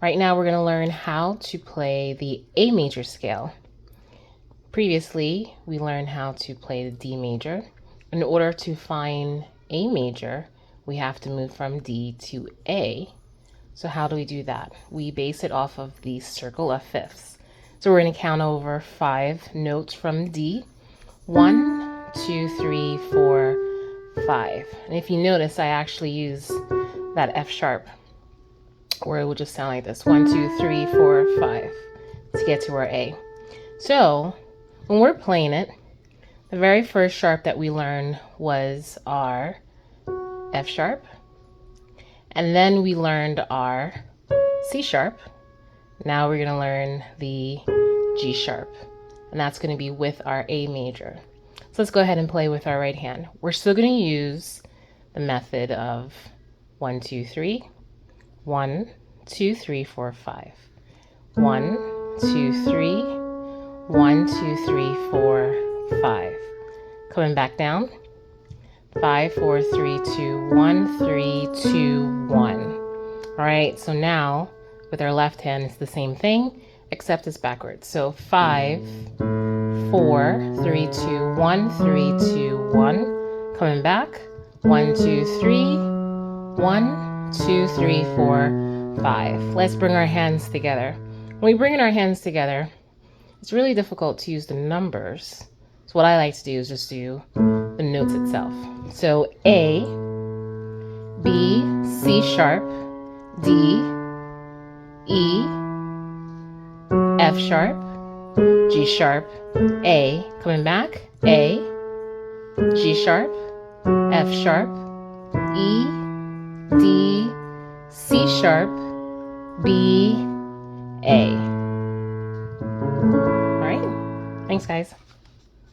Right now we're going to learn how to play the A major scale. Previously, we learned how to play the D major. In order to find A major, we have to move from D to A. So how do we do that? We base it off of the circle of fifths. So we're going to count over 5 notes from D. 1, 2, 3, 4, 5. And if you notice, I actually use that F sharp, where it would just sound like this: 1, 2, 3, 4, 5, to get to our A. So when we're playing it, the very first sharp that we learned was our F sharp, and then we learned our C sharp. Now we're going to learn the G sharp, and that's going to be with our A major. So let's go ahead and play with our right hand. We're still going to use the method of 1, 2, 3, 1, 2, 3, 4, 5. 1, 2, 3, 1, 2, 3, 4, 5. Coming back down. 5, 4, 3, 2, 1, 3, 2, 1. All right, so now with our left hand, it's the same thing, except it's backwards. So 5, 4, 3, 2, 1, 3, 2, 1. Coming back. 1, 2, 3, 1, 2, 3, 4, 5. Let's bring our hands together. When we bring in our hands together, it's really difficult to use the numbers. So what I like to do is just do the notes itself. So A, B, C sharp, D, E, F sharp, G sharp, A. Coming back. A, G sharp, F sharp, E, D, C sharp, B, A. All right. Thanks, guys.